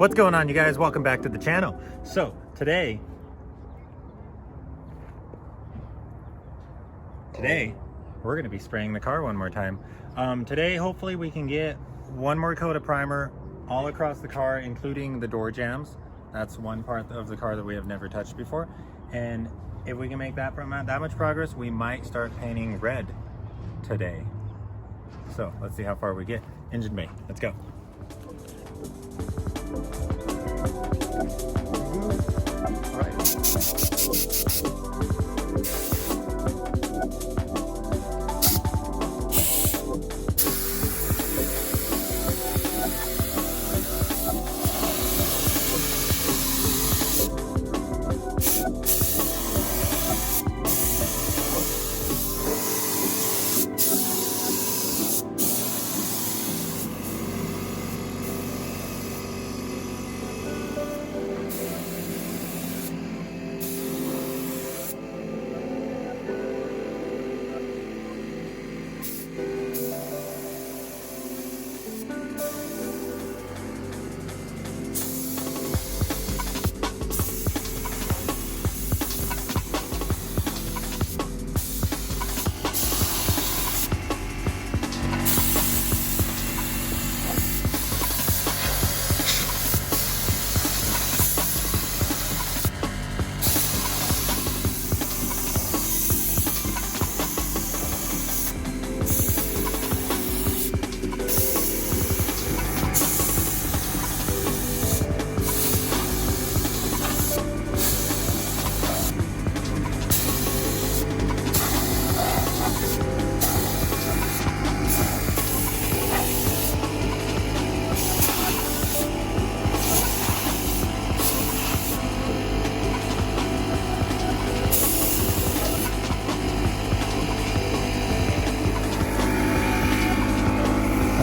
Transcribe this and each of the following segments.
What's going on, you guys? Welcome back to the channel. So today we're going to be spraying the car one more time. Today hopefully we can get one more coat of primer all across the car, including the door jambs. That's one part of the car that we have never touched before, and if we can make that much progress, we might start painting red today. So let's see how far we get. Engine bay, let's go. All right.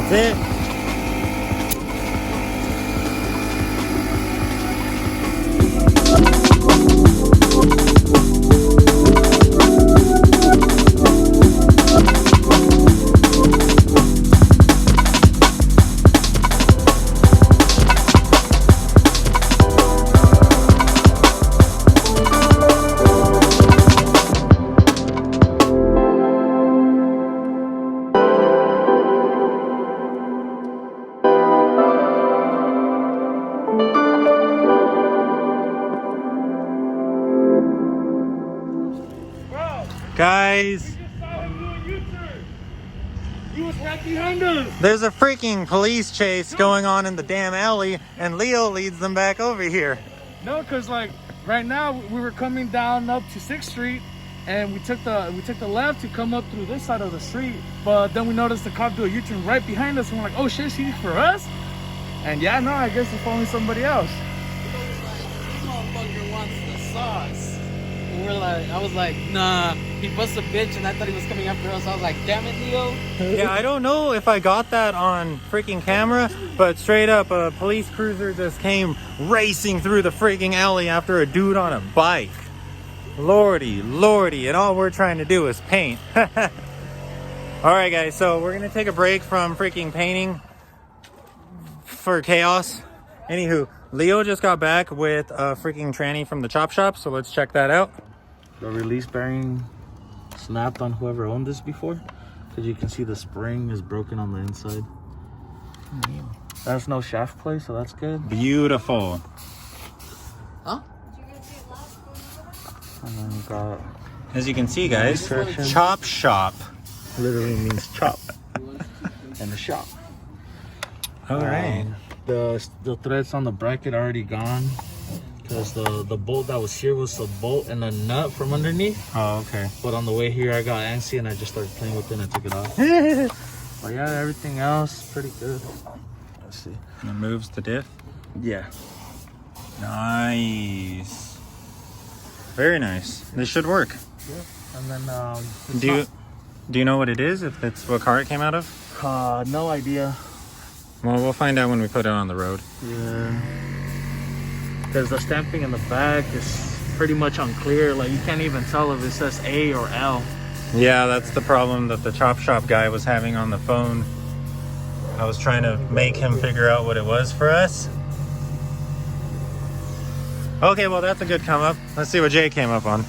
That's it. Guys, he was right behind us. There's a freaking police chase going on in the damn alley, and Leo leads them back over here. No, because like right now we were coming down up to 6th Street, and we took the left to come up through this side of the street. But then we noticed the cop do a U-turn right behind us, and we're like, oh shit, she's for us? And yeah, no, I guess he's following somebody else. This motherfucker wants the sauce. And I was like, nah, he busts a bitch, and I thought he was coming after us. I was like, damn it, Leo. Yeah, I don't know if I got that on freaking camera, but straight up, a police cruiser just came racing through the freaking alley after a dude on a bike. Lordy, and all we're trying to do is paint. Alright guys, so we're gonna take a break from freaking painting for chaos. Anywho, Leo just got back with a freaking tranny from the chop shop, so let's check that out. The release bearing snapped on whoever owned this before, because you can see the spring is broken on the inside. There's no shaft play, so that's good. Beautiful. Huh? And then you got, As you can see, guys, chop shop. literally means chop and the shop. Alright. The threads on the bracket are already gone, because the bolt that was here was the bolt and a nut from underneath. Oh, okay. But on the way here I got antsy and I just started playing with it and I took it off. But yeah, everything else pretty good. Let's see. And it moves the diff. Yeah. Nice. Very nice. This should work. Yeah. And then Do you know what it is? If it's what car it came out of? no idea. Well, we'll find out when we put it on the road. Yeah. Because the stamping in the back is pretty much unclear. Like, you can't even tell if it says A or L. Yeah, that's the problem that the chop shop guy was having on the phone. I was trying to make him figure out what it was for us. Okay, well, that's a good come up. Let's see what Jay came up on.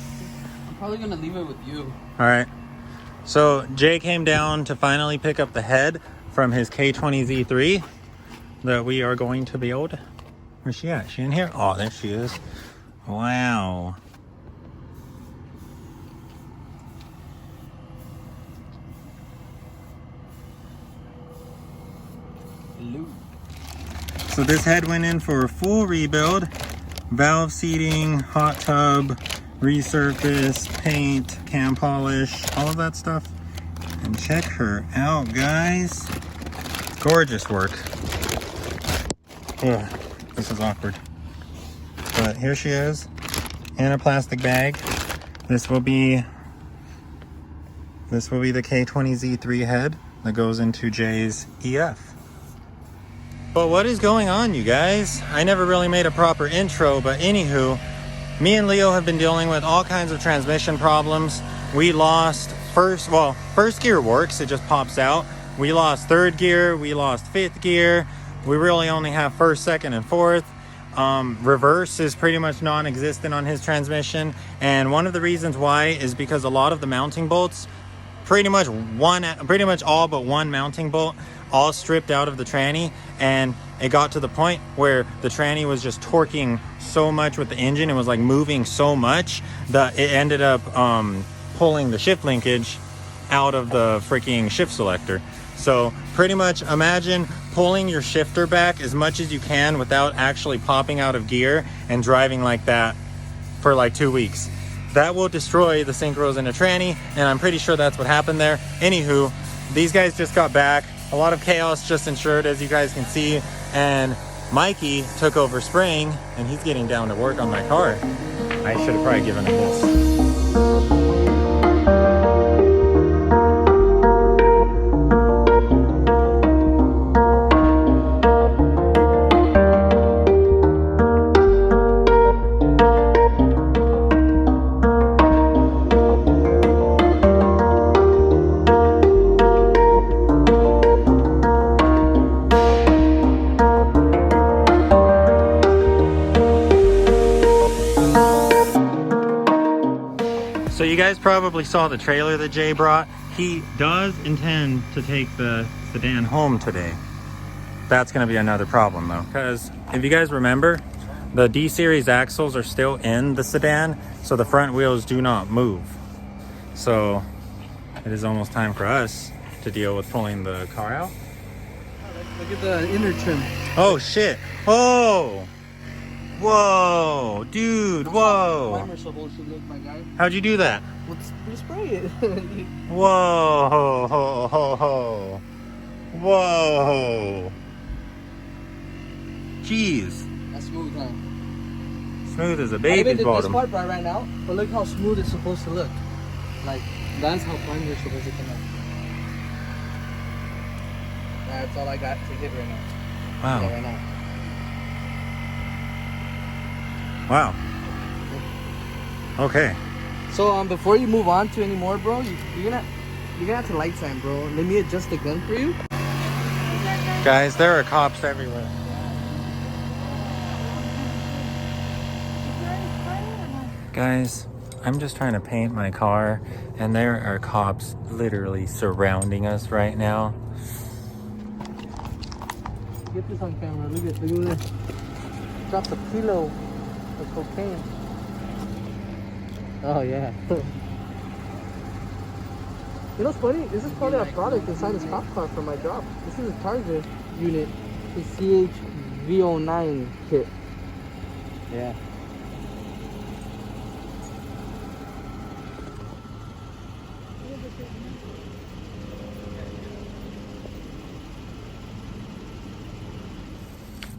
I'm probably gonna leave it with you. All right. So Jay came down to finally pick up the head from his K20 Z3 that we are going to build. Where's she at? She in here? Oh, there she is. Wow. Hello. So this head went in for a full rebuild. Valve seating, hot tub, resurface, paint, cam polish, all of that stuff. And check her out, guys. Gorgeous work. Ugh, this is awkward. But here she is in a plastic bag. This will be the K20 Z3 head that goes into Jay's EF. But what is going on, you guys? I never really made a proper intro, but anywho, me and Leo have been dealing with all kinds of transmission problems. We lost first gear works, it just pops out. We lost third gear, we lost fifth gear. We really only have first, second, and fourth. Reverse is pretty much non-existent on his transmission. And one of the reasons why is because a lot of the mounting bolts, pretty much all but one mounting bolt, all stripped out of the tranny, and it got to the point where the tranny was just torquing so much with the engine, it was like moving so much that it ended up pulling the shift linkage out of the freaking shift selector. So pretty much imagine pulling your shifter back as much as you can without actually popping out of gear and driving like that for like 2 weeks. That will destroy the synchros in a tranny, and I'm pretty sure that's what happened there. Anywho, these guys just got back. A lot of chaos just ensured, as you guys can see, and Mikey took over spraying, and he's getting down to work on my car. I should have probably given him this. So you guys probably saw the trailer that Jay brought. He does intend to take the sedan home today. That's gonna be another problem though, because if you guys remember, the D-Series axles are still in the sedan, so the front wheels do not move. So it is almost time for us to deal with pulling the car out. Look at the inner trim. Oh shit, oh! Whoa, dude, whoa. Primer's supposed to look, my guy. How'd you do that? We spray it. Whoa, ho, ho, ho, ho. Whoa. Jeez. That's smooth, huh? Smooth as a I even baby's did bottom. this part right now, but look how smooth it's supposed to look. Like, that's how primer's supposed to come out. That's all I got to hit right now. Wow. Yeah, right now. Wow. Okay. So before you move on to any more, bro, you're gonna have to light time, bro. Let me adjust the gun for you. Guys, there are cops everywhere. Guys, I'm just trying to paint my car, and there are cops literally surrounding us right now. Get this on camera. Look at this. Dropped a kilo of cocaine. Oh yeah. You know what's funny? This is probably a product inside this cop car for my job. This is a charger unit. The CHV09 kit. Yeah.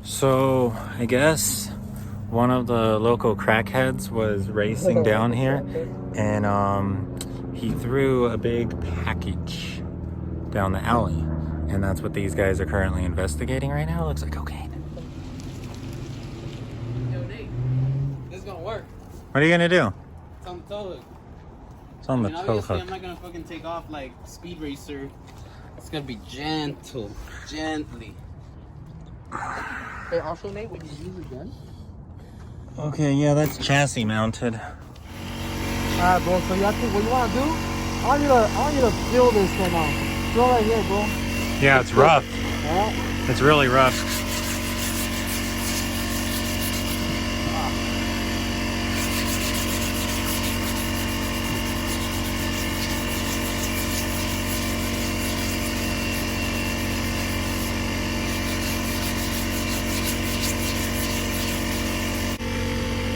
So, I guess one of the local crackheads was racing down here, and he threw a big package down the alley, and that's what these guys are currently investigating right now. It looks like cocaine. Yo, Nate, this is gonna work. What are you gonna do? It's on the tow hook. It's on the tow Obviously, hook. I'm not gonna fucking take off like Speed Racer. It's gonna be gentle, gently. Hey, also, Nate, when you use a gun, Okay, yeah, that's chassis mounted. Alright, bro. So you have to. What you wanna do? I want you to feel this right now. Feel right here, bro. Yeah, it's rough. Alright. It's really rough.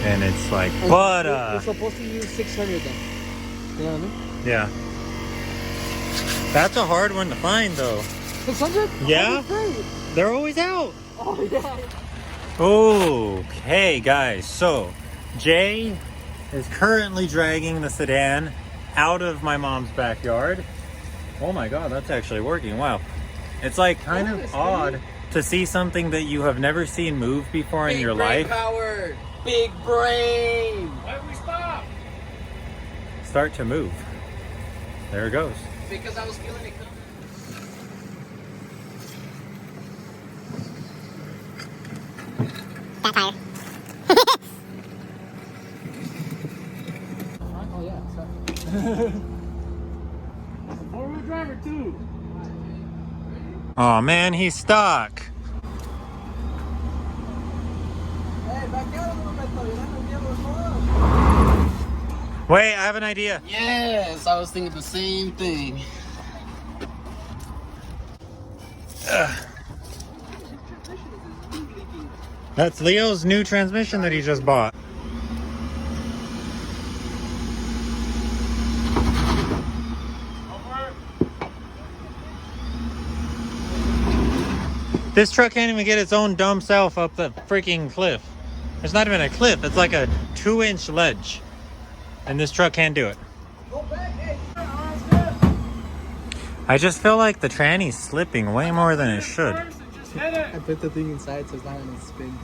And it's like, but You're supposed to use 600 then. You know what I mean? yeah. That's a hard one to find though. 600? Yeah? Great. They're always out. Oh yeah. Okay, guys, so Jay is currently dragging the sedan out of my mom's backyard. Oh my god, that's actually working. Wow. It's like kind of odd to see something that you have never seen move before in your life. Power. Big brain. Why did we stop? Start to move. There it goes. Because I was feeling it coming. That tire. Oh yeah. Four-wheel driver too. Oh man, he's stuck. Hey, back out a little bit though. You're not gonna be able to go up. Wait, I have an idea. Yes, I was thinking the same thing. That's Leo's new transmission that he just bought. This truck can't even get its own dumb self up the freaking cliff. There's not even a cliff, it's like a 2-inch ledge. And this truck can't do it. Go back, hey. I just feel like the tranny's slipping way more than it should. Just hit it. I put the thing inside so it's not gonna spin.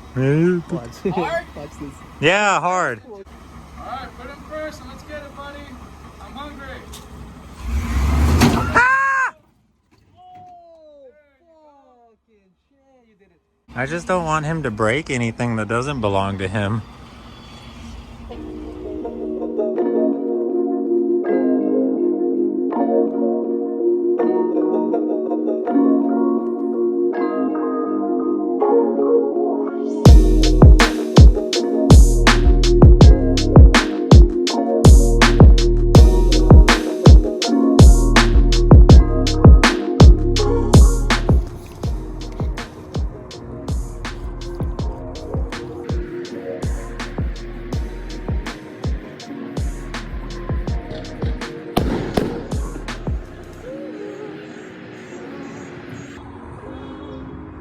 Watch. Hard? Watch this. Yeah, hard. All right, put him first and let's get it, buddy. I'm hungry. Ah! Oh, fucking shit, you did it. I just don't want him to break anything that doesn't belong to him.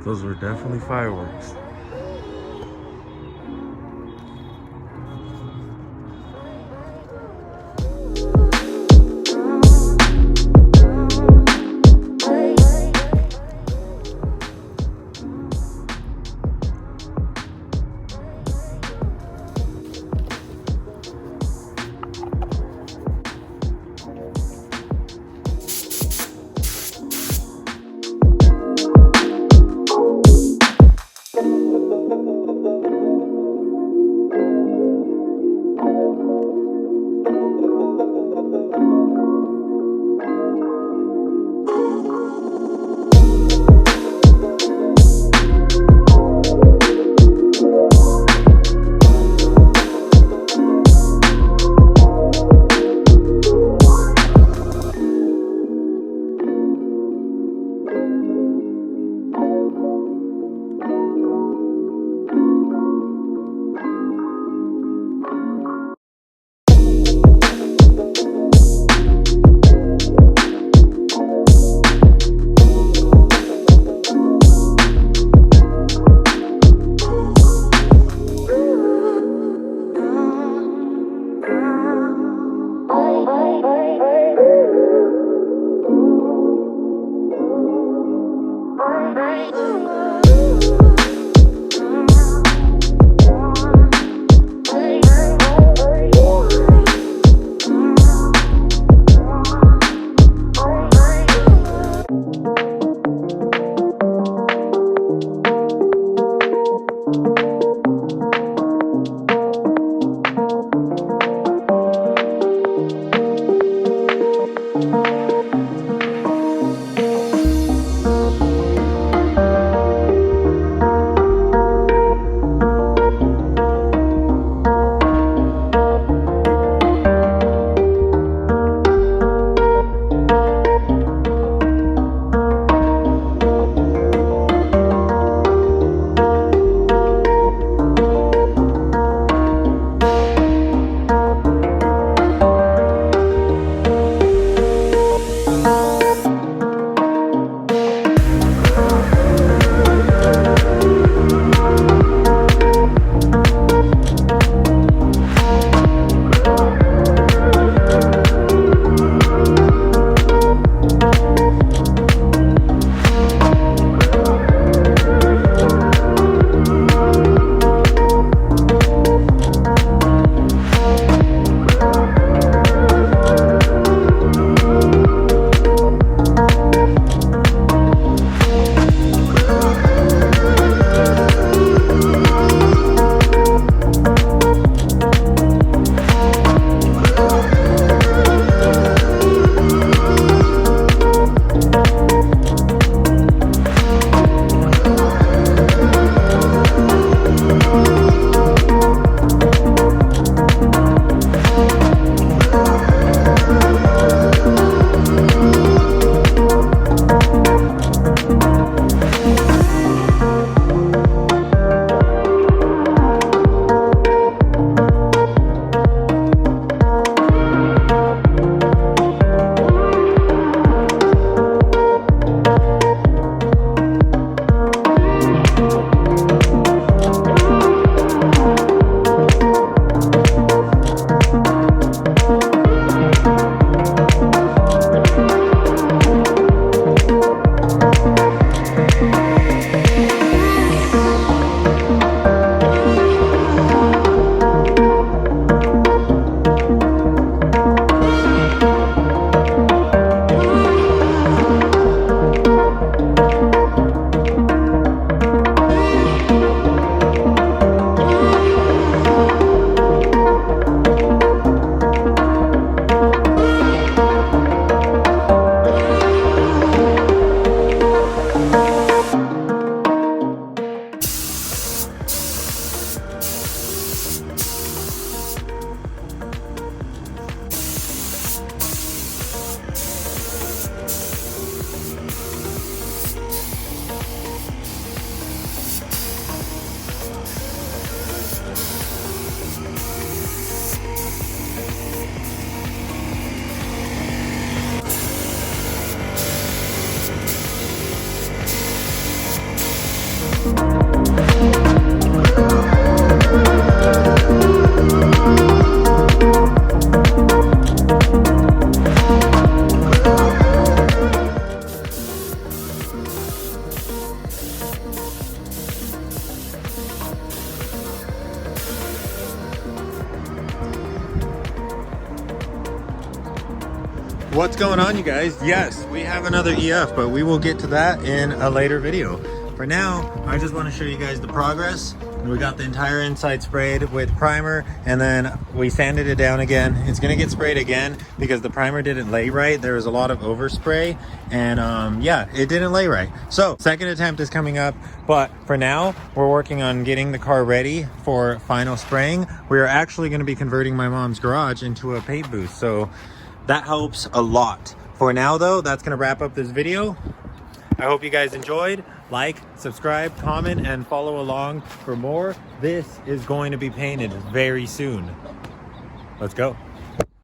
Those were definitely fireworks. What's going on, you guys? Yes, we have another EF, but we will get to that in a later video. For now, I just want to show you guys the progress. We got the entire inside sprayed with primer, and then we sanded it down again. It's gonna get sprayed again because the primer didn't lay right. There was a lot of overspray, and yeah, it didn't lay right. So second attempt is coming up, but for now, we're working on getting the car ready for final spraying. We are actually gonna be converting my mom's garage into a paint booth, so that helps a lot. For now though, that's gonna wrap up this video. I hope you guys enjoyed. Like, subscribe, comment, and follow along for more. This is going to be painted very soon. Let's go.